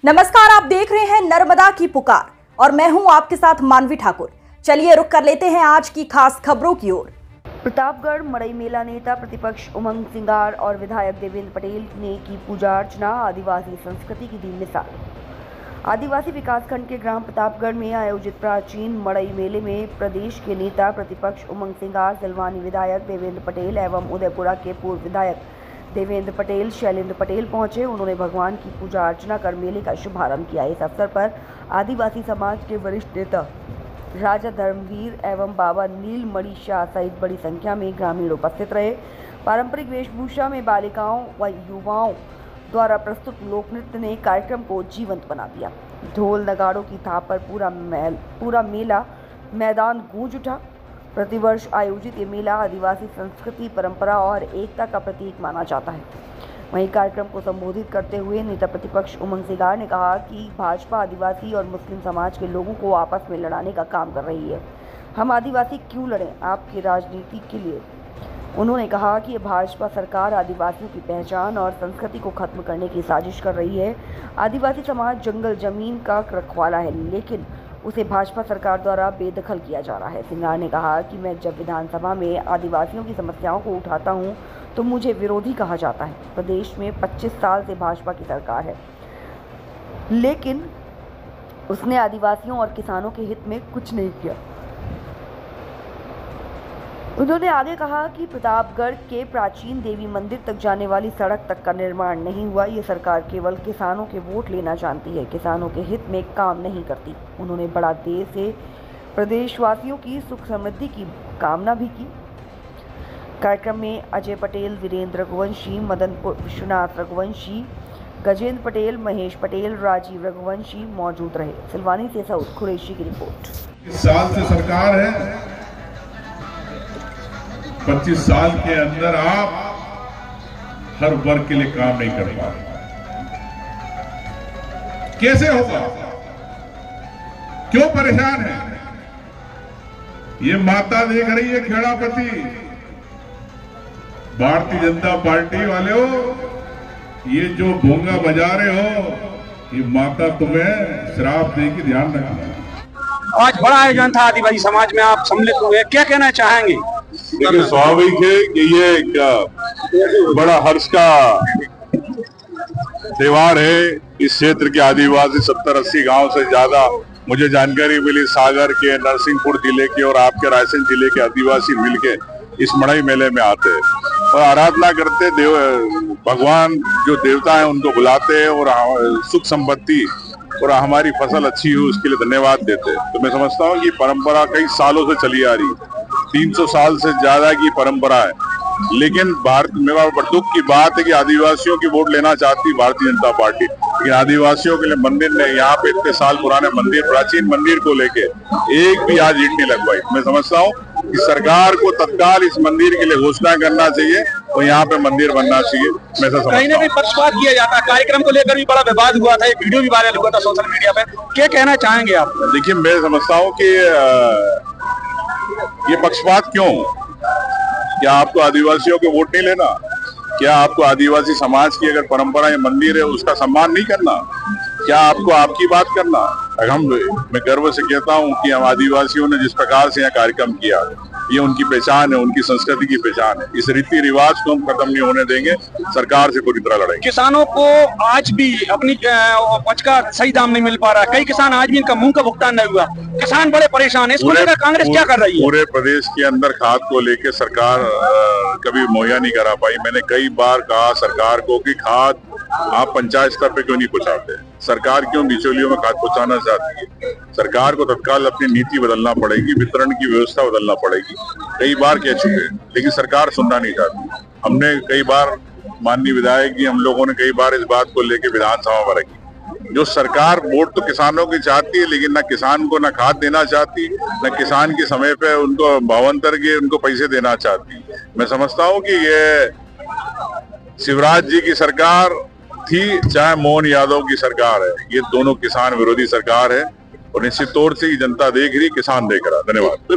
नमस्कार, आप देख रहे हैं नर्मदा की पुकार और मैं हूं आपके साथ मानवी ठाकुर। चलिए रुक कर लेते हैं आज की खास खबरों की ओर। प्रतापगढ़ मड़ई मेला नेता प्रतिपक्ष उमंग सिंगार और विधायक देवेंद्र पटेल ने की पूजा अर्चना। आदिवासी संस्कृति की दी मिसाल। आदिवासी विकासखंड के ग्राम प्रतापगढ़ में आयोजित प्राचीन मड़ई मेले में प्रदेश के नेता प्रतिपक्ष उमंग सिंगार, सिलवानी विधायक देवेंद्र पटेल एवं उदयपुरा के पूर्व विधायक देवेंद्र पटेल, शैलेंद्र पटेल पहुंचे। उन्होंने भगवान की पूजा अर्चना कर मेले का शुभारंभ किया। इस अवसर पर आदिवासी समाज के वरिष्ठ नेता राजा धर्मवीर एवं बाबा नीलमणि शाह सहित बड़ी संख्या में ग्रामीण उपस्थित रहे। पारंपरिक वेशभूषा में बालिकाओं व युवाओं द्वारा प्रस्तुत लोक नृत्य ने कार्यक्रम को जीवंत बना दिया। ढोल नगाड़ों की थाप पर पूरा मेला मैदान गूंज उठा। प्रतिवर्ष आयोजित ये मेला आदिवासी संस्कृति, परंपरा और एकता का प्रतीक माना जाता है। वहीं कार्यक्रम को संबोधित करते हुए नेता प्रतिपक्ष उमंग सिंगार ने कहा कि भाजपा आदिवासी और मुस्लिम समाज के लोगों को आपस में लड़ाने का काम कर रही है। हम आदिवासी क्यों लड़ें आपकी राजनीति के लिए। उन्होंने कहा कि भाजपा सरकार आदिवासियों की पहचान और संस्कृति को खत्म करने की साजिश कर रही है। आदिवासी समाज जंगल जमीन का रखवाला है, लेकिन उसे भाजपा सरकार द्वारा बेदखल किया जा रहा है। सिंगार ने कहा कि मैं जब विधानसभा में आदिवासियों की समस्याओं को उठाता हूं तो मुझे विरोधी कहा जाता है। प्रदेश में 25 साल से भाजपा की सरकार है, लेकिन उसने आदिवासियों और किसानों के हित में कुछ नहीं किया। उन्होंने आगे कहा कि प्रतापगढ़ के प्राचीन देवी मंदिर तक जाने वाली सड़क तक का निर्माण नहीं हुआ। ये सरकार केवल किसानों के वोट लेना जानती है, किसानों के हित में काम नहीं करती। उन्होंने बड़ा देर से प्रदेशवासियों की सुख समृद्धि की कामना भी की। कार्यक्रम में अजय पटेल, वीरेंद्र रघुवंशी, मदन विश्वनाथ रघुवंशी, गजेंद्र पटेल, महेश पटेल, राजीव रघुवंशी मौजूद रहे। सिलवानी से सऊद कुरैशी की रिपोर्ट। इस साल से सरकार है, 25 साल के अंदर आप हर वर्ग के लिए काम नहीं कर पा रहे। कैसे होगा? क्यों परेशान है? ये माता देख रही है खेड़ापति, भारतीय जनता पार्टी वाले हो, ये जो भोंगा बजा रहे हो, ये माता तुम्हें श्राप देगी, ध्यान रखना। आज बड़ा आयोजन था आदिवासी समाज में, आप सम्मिलित हुए, क्या कहना चाहेंगे? देखिए, स्वाभाविक है कि ये बड़ा हर्ष का त्योहार है। इस क्षेत्र के आदिवासी 70-80 गांव से ज्यादा मुझे जानकारी मिली, सागर के, नरसिंहपुर जिले के और आपके रायसेन जिले के आदिवासी मिलके इस मड़ई मेले में आते हैं और आराधना करते, भगवान जो देवता है उनको बुलाते हैं और सुख संपत्ति और हमारी फसल अच्छी हो उसके लिए धन्यवाद देते हैं। तो मैं समझता हूँ कि परंपरा कई सालों से चली आ रही है, 300 साल से ज्यादा की परंपरा है। लेकिन भारत में दुख की बात है कि आदिवासियों की वोट लेना चाहती भारतीय जनता पार्टी, लेकिन आदिवासियों के लिए मंदिर ने, यहाँ पे इतने साल पुराने मंदिर, प्राचीन मंदिर को लेके एक भी आज ईंट नहीं लगवाई। मैं समझता हूँ कि सरकार को तत्काल इस मंदिर के लिए घोषणा करना चाहिए और यहाँ पे मंदिर बनना चाहिए। मैं कहीं ना कहीं पक्षपात किया जाता है। कार्यक्रम को लेकर भी बड़ा विवाद हुआ था, एक वीडियो भी वायरल हुआ था सोशल मीडिया पे, क्या कहना चाहेंगे आप? देखिए, मैं समझता हूँ कि ये पक्षपात क्यों? क्या आपको आदिवासियों के वोट नहीं लेना? क्या आपको आदिवासी समाज की अगर परंपरा या मंदिर है उसका सम्मान नहीं करना? क्या आपको आपकी बात करना? मैं गर्व से कहता हूं कि हम आदिवासियों ने जिस प्रकार से यहाँ कार्यक्रम किया, ये उनकी पहचान है, उनकी संस्कृति की पहचान है। इस रीति रिवाज को हम खत्म नहीं होने देंगे, सरकार से पूरी तरह लड़ेंगे। किसानों को आज भी अपनी उपज का सही दाम नहीं मिल पा रहा, कई किसान आज भी इनका मुंह का भुगतान नहीं हुआ, किसान बड़े परेशान है। इसको लेकर कांग्रेस क्या कर रही है? पूरे प्रदेश के अंदर खाद को लेकर सरकार कभी मुहैया नहीं करा पाई। मैंने कई बार कहा सरकार को कि खाद आप पंचायत स्तर पे क्यों नहीं पहुंचाते? सरकार क्यों बिचौलियों में खाद पहुंचाना चाहती है? सरकार को तत्काल अपनी नीति बदलना पड़ेगी, वितरण की व्यवस्था बदलना पड़ेगी। कई बार कह चुके हैं, लेकिन सरकार सुनना नहीं चाहती। हमने कई बार, माननीय विधायक जी, हम लोगों ने कई बार इस बात को लेकर विधानसभा में रखी। जो सरकार वोट तो किसानों की चाहती है, लेकिन न किसान को न खाद देना चाहती, न किसान के समय पे उनको भावांतर के उनको पैसे देना चाहती। मैं समझता हूँ कि ये शिवराज जी की सरकार थी, चाहे मोहन यादव की सरकार है, ये दोनों किसान विरोधी सरकार है और निश्चित तौर से जनता देख रही, किसान देख रहा। धन्यवाद।